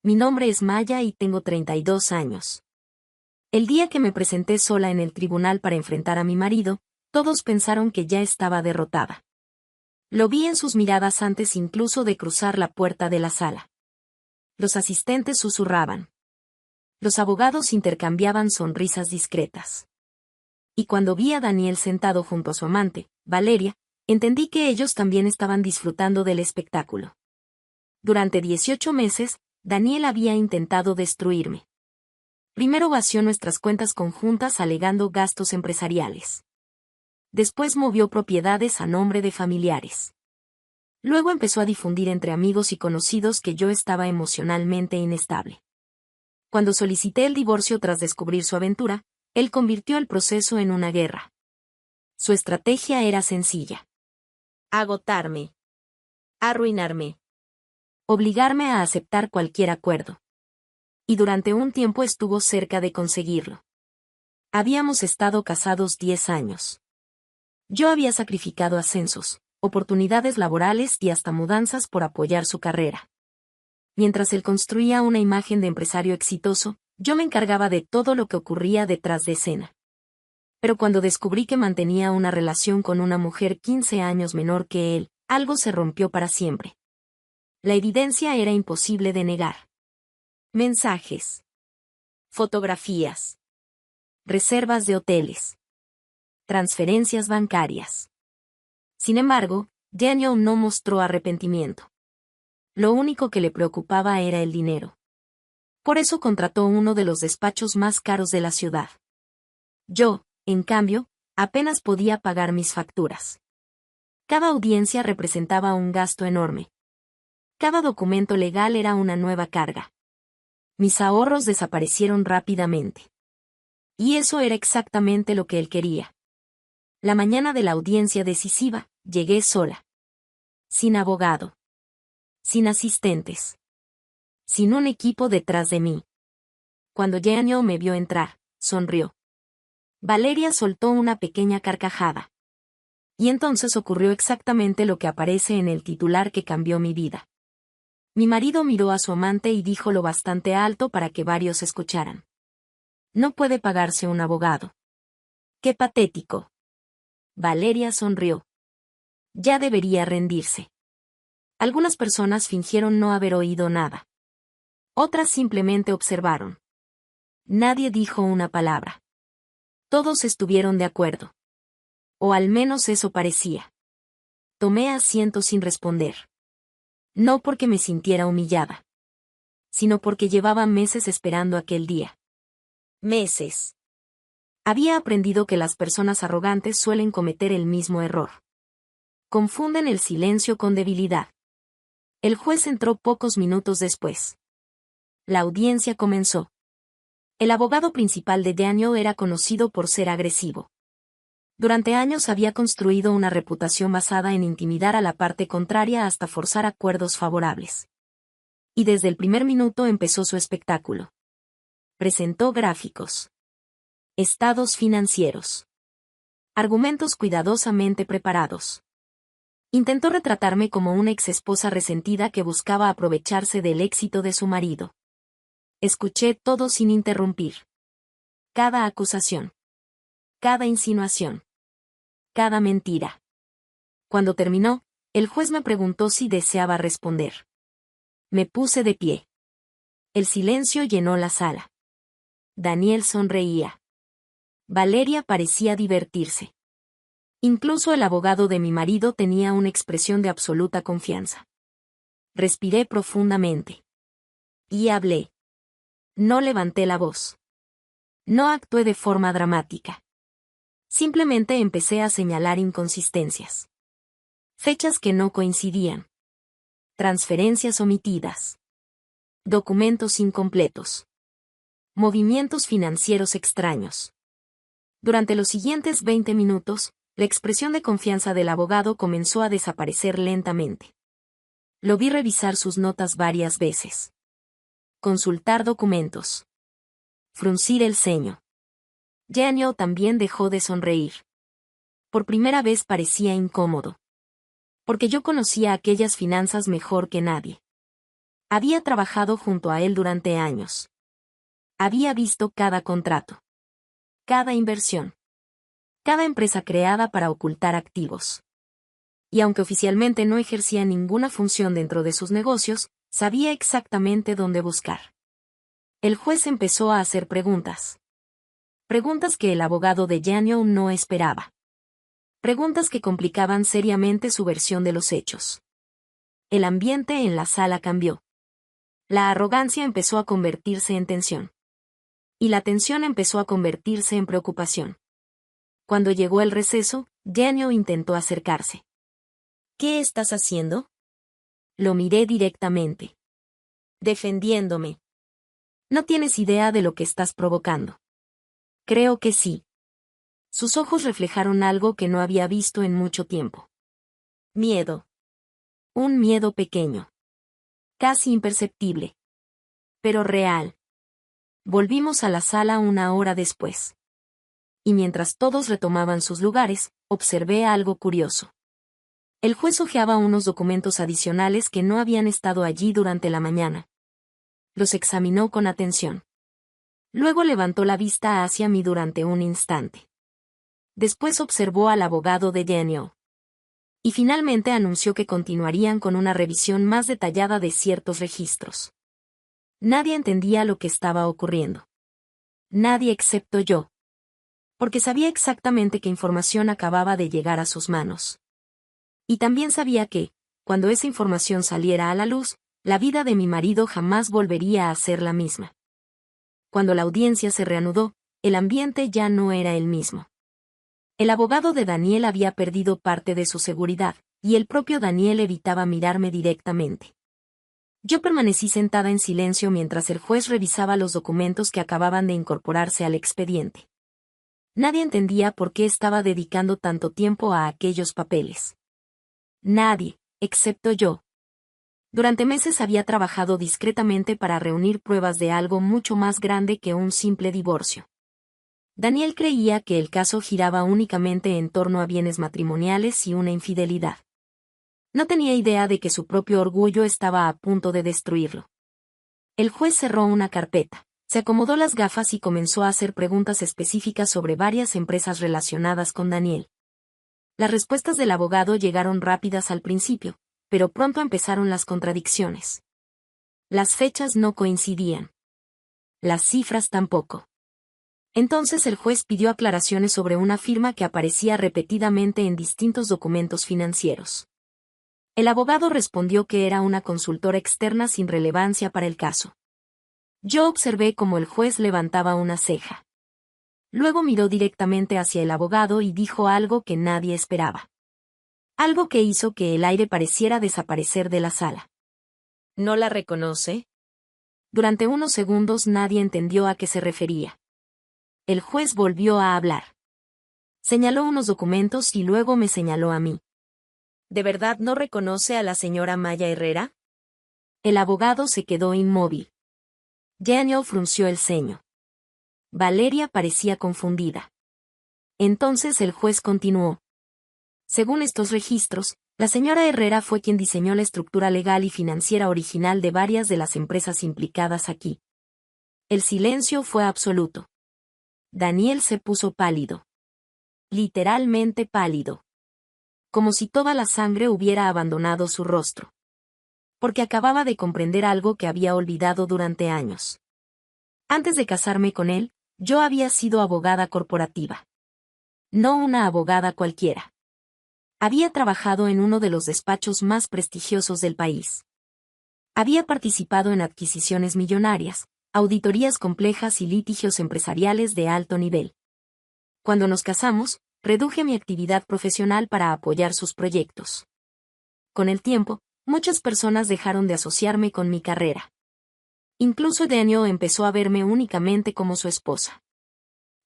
Mi nombre es Maya y tengo 32 años. El día que me presenté sola en el tribunal para enfrentar a mi marido, todos pensaron que ya estaba derrotada. Lo vi en sus miradas antes incluso de cruzar la puerta de la sala. Los asistentes susurraban. Los abogados intercambiaban sonrisas discretas. Y cuando vi a Daniel sentado junto a su amante, Valeria, entendí que ellos también estaban disfrutando del espectáculo. Durante 18 meses, Daniel había intentado destruirme. Primero vació nuestras cuentas conjuntas alegando gastos empresariales. Después movió propiedades a nombre de familiares. Luego empezó a difundir entre amigos y conocidos que yo estaba emocionalmente inestable. Cuando solicité el divorcio tras descubrir su aventura, él convirtió el proceso en una guerra. Su estrategia era sencilla. Agotarme. Arruinarme. Obligarme a aceptar cualquier acuerdo. Y durante un tiempo estuvo cerca de conseguirlo. Habíamos estado casados 10 años. Yo había sacrificado ascensos, oportunidades laborales y hasta mudanzas por apoyar su carrera. Mientras él construía una imagen de empresario exitoso, yo me encargaba de todo lo que ocurría detrás de escena. Pero cuando descubrí que mantenía una relación con una mujer 15 años menor que él, algo se rompió para siempre. La evidencia era imposible de negar. Mensajes. Fotografías. Reservas de hoteles. Transferencias bancarias. Sin embargo, Daniel no mostró arrepentimiento. Lo único que le preocupaba era el dinero. Por eso contrató uno de los despachos más caros de la ciudad. Yo, en cambio, apenas podía pagar mis facturas. Cada audiencia representaba un gasto enorme. Cada documento legal era una nueva carga. Mis ahorros desaparecieron rápidamente. Y eso era exactamente lo que él quería. La mañana de la audiencia decisiva, llegué sola. Sin abogado. Sin asistentes. Sin un equipo detrás de mí. Cuando Daniel me vio entrar, sonrió. Valeria soltó una pequeña carcajada. Y entonces ocurrió exactamente lo que aparece en el titular que cambió mi vida. Mi marido miró a su amante y dijo lo bastante alto para que varios escucharan. No puede pagarse un abogado. ¡Qué patético! Valeria sonrió. Ya debería rendirse. Algunas personas fingieron no haber oído nada. Otras simplemente observaron. Nadie dijo una palabra. Todos estuvieron de acuerdo. O al menos eso parecía. Tomé asiento sin responder. No porque me sintiera humillada, sino porque llevaba meses esperando aquel día. Meses. Había aprendido que las personas arrogantes suelen cometer el mismo error. Confunden el silencio con debilidad. El juez entró pocos minutos después. La audiencia comenzó. El abogado principal de Daniel era conocido por ser agresivo. Durante años había construido una reputación basada en intimidar a la parte contraria hasta forzar acuerdos favorables. Y desde el primer minuto empezó su espectáculo. Presentó gráficos. Estados financieros. Argumentos cuidadosamente preparados. Intentó retratarme como una exesposa resentida que buscaba aprovecharse del éxito de su marido. Escuché todo sin interrumpir. Cada acusación. Cada insinuación. Cada mentira. Cuando terminó, el juez me preguntó si deseaba responder. Me puse de pie. El silencio llenó la sala. Daniel sonreía. Valeria parecía divertirse. Incluso el abogado de mi marido tenía una expresión de absoluta confianza. Respiré profundamente. Y hablé. No levanté la voz. No actué de forma dramática. Simplemente empecé a señalar inconsistencias. Fechas que no coincidían. Transferencias omitidas. Documentos incompletos. Movimientos financieros extraños. Durante los siguientes 20 minutos, la expresión de confianza del abogado comenzó a desaparecer lentamente. Lo vi revisar sus notas varias veces. Consultar documentos. Fruncir el ceño. Daniel también dejó de sonreír. Por primera vez parecía incómodo. Porque yo conocía aquellas finanzas mejor que nadie. Había trabajado junto a él durante años. Había visto cada contrato, cada inversión, cada empresa creada para ocultar activos. Y aunque oficialmente no ejercía ninguna función dentro de sus negocios, sabía exactamente dónde buscar. El juez empezó a hacer preguntas. Preguntas que el abogado de Daniel no esperaba. Preguntas que complicaban seriamente su versión de los hechos. El ambiente en la sala cambió. La arrogancia empezó a convertirse en tensión. Y la tensión empezó a convertirse en preocupación. Cuando llegó el receso, Daniel intentó acercarse. ¿Qué estás haciendo? Lo miré directamente. Defendiéndome. No tienes idea de lo que estás provocando. Creo que sí. Sus ojos reflejaron algo que no había visto en mucho tiempo. Miedo. Un miedo pequeño. Casi imperceptible. Pero real. Volvimos a la sala una hora después. Y mientras todos retomaban sus lugares, observé algo curioso. El juez hojeaba unos documentos adicionales que no habían estado allí durante la mañana. Los examinó con atención. Luego levantó la vista hacia mí durante un instante. Después observó al abogado de Daniel. Y finalmente anunció que continuarían con una revisión más detallada de ciertos registros. Nadie entendía lo que estaba ocurriendo. Nadie excepto yo. Porque sabía exactamente qué información acababa de llegar a sus manos. Y también sabía que, cuando esa información saliera a la luz, la vida de mi marido jamás volvería a ser la misma. Cuando la audiencia se reanudó, el ambiente ya no era el mismo. El abogado de Daniel había perdido parte de su seguridad, y el propio Daniel evitaba mirarme directamente. Yo permanecí sentada en silencio mientras el juez revisaba los documentos que acababan de incorporarse al expediente. Nadie entendía por qué estaba dedicando tanto tiempo a aquellos papeles. Nadie, excepto yo. Durante meses había trabajado discretamente para reunir pruebas de algo mucho más grande que un simple divorcio. Daniel creía que el caso giraba únicamente en torno a bienes matrimoniales y una infidelidad. No tenía idea de que su propio orgullo estaba a punto de destruirlo. El juez cerró una carpeta, se acomodó las gafas y comenzó a hacer preguntas específicas sobre varias empresas relacionadas con Daniel. Las respuestas del abogado llegaron rápidas al principio, pero pronto empezaron las contradicciones. Las fechas no coincidían. Las cifras tampoco. Entonces el juez pidió aclaraciones sobre una firma que aparecía repetidamente en distintos documentos financieros. El abogado respondió que era una consultora externa sin relevancia para el caso. Yo observé cómo el juez levantaba una ceja. Luego miró directamente hacia el abogado y dijo algo que nadie esperaba. Algo que hizo que el aire pareciera desaparecer de la sala. ¿No la reconoce? Durante unos segundos nadie entendió a qué se refería. El juez volvió a hablar. Señaló unos documentos y luego me señaló a mí. ¿De verdad no reconoce a la señora Maya Herrera? El abogado se quedó inmóvil. Daniel frunció el ceño. Valeria parecía confundida. Entonces el juez continuó. Según estos registros, la señora Herrera fue quien diseñó la estructura legal y financiera original de varias de las empresas implicadas aquí. El silencio fue absoluto. Daniel se puso pálido. Literalmente pálido. Como si toda la sangre hubiera abandonado su rostro. Porque acababa de comprender algo que había olvidado durante años. Antes de casarme con él, yo había sido abogada corporativa. No una abogada cualquiera. Había trabajado en uno de los despachos más prestigiosos del país. Había participado en adquisiciones millonarias, auditorías complejas y litigios empresariales de alto nivel. Cuando nos casamos, reduje mi actividad profesional para apoyar sus proyectos. Con el tiempo, muchas personas dejaron de asociarme con mi carrera. Incluso Daniel empezó a verme únicamente como su esposa.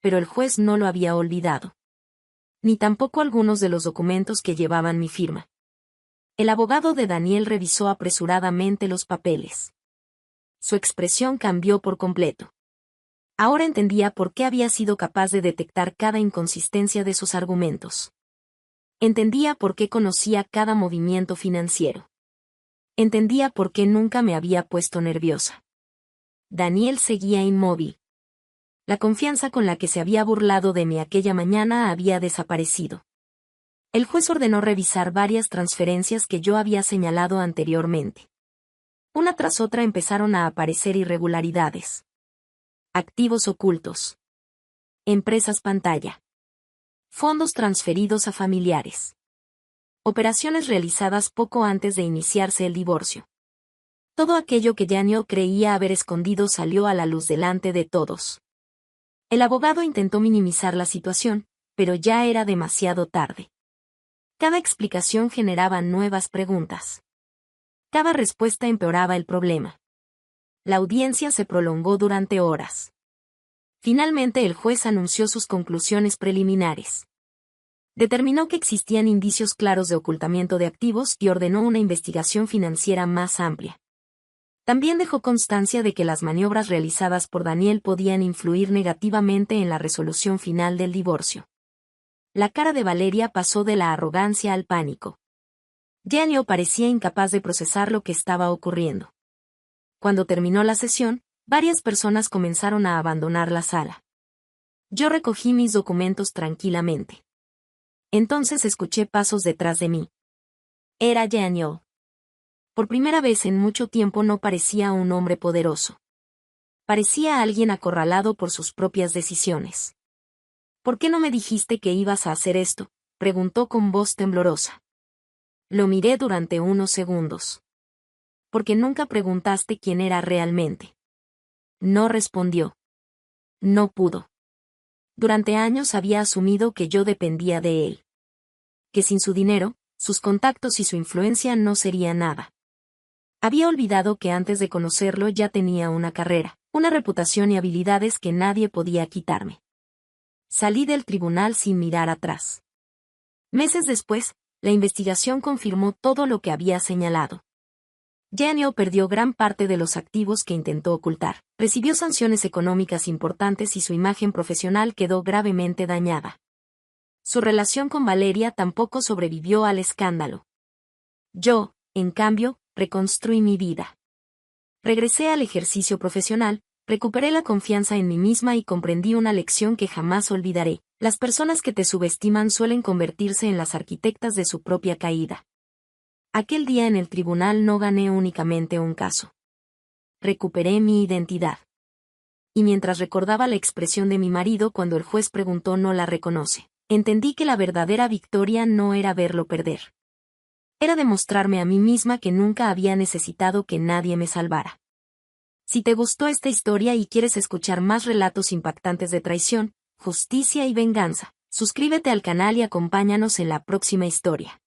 Pero el juez no lo había olvidado. Ni tampoco algunos de los documentos que llevaban mi firma. El abogado de Daniel revisó apresuradamente los papeles. Su expresión cambió por completo. Ahora entendía por qué había sido capaz de detectar cada inconsistencia de sus argumentos. Entendía por qué conocía cada movimiento financiero. Entendía por qué nunca me había puesto nerviosa. Daniel seguía inmóvil. La confianza con la que se había burlado de mí aquella mañana había desaparecido. El juez ordenó revisar varias transferencias que yo había señalado anteriormente. Una tras otra empezaron a aparecer irregularidades. Activos ocultos. Empresas pantalla. Fondos transferidos a familiares. Operaciones realizadas poco antes de iniciarse el divorcio. Todo aquello que Daniel creía haber escondido salió a la luz delante de todos. El abogado intentó minimizar la situación, pero ya era demasiado tarde. Cada explicación generaba nuevas preguntas. Cada respuesta empeoraba el problema. La audiencia se prolongó durante horas. Finalmente el juez anunció sus conclusiones preliminares. Determinó que existían indicios claros de ocultamiento de activos y ordenó una investigación financiera más amplia. También dejó constancia de que las maniobras realizadas por Daniel podían influir negativamente en la resolución final del divorcio. La cara de Valeria pasó de la arrogancia al pánico. Daniel parecía incapaz de procesar lo que estaba ocurriendo. Cuando terminó la sesión, varias personas comenzaron a abandonar la sala. Yo recogí mis documentos tranquilamente. Entonces escuché pasos detrás de mí. Era Daniel. Por primera vez en mucho tiempo no parecía un hombre poderoso. Parecía alguien acorralado por sus propias decisiones. ¿Por qué no me dijiste que ibas a hacer esto?, preguntó con voz temblorosa. Lo miré durante unos segundos. Porque nunca preguntaste quién era realmente. No respondió. No pudo. Durante años había asumido que yo dependía de él. Que sin su dinero, sus contactos y su influencia no sería nada. Había olvidado que antes de conocerlo ya tenía una carrera, una reputación y habilidades que nadie podía quitarme. Salí del tribunal sin mirar atrás. Meses después, la investigación confirmó todo lo que había señalado. Daniel perdió gran parte de los activos que intentó ocultar, recibió sanciones económicas importantes y su imagen profesional quedó gravemente dañada. Su relación con Valeria tampoco sobrevivió al escándalo. Yo, en cambio, reconstruí mi vida. Regresé al ejercicio profesional, recuperé la confianza en mí misma y comprendí una lección que jamás olvidaré. Las personas que te subestiman suelen convertirse en las arquitectas de su propia caída. Aquel día en el tribunal no gané únicamente un caso. Recuperé mi identidad. Y mientras recordaba la expresión de mi marido cuando el juez preguntó no la reconoce, entendí que la verdadera victoria no era verlo perder. Era demostrarme a mí misma que nunca había necesitado que nadie me salvara. Si te gustó esta historia y quieres escuchar más relatos impactantes de traición, justicia y venganza, suscríbete al canal y acompáñanos en la próxima historia.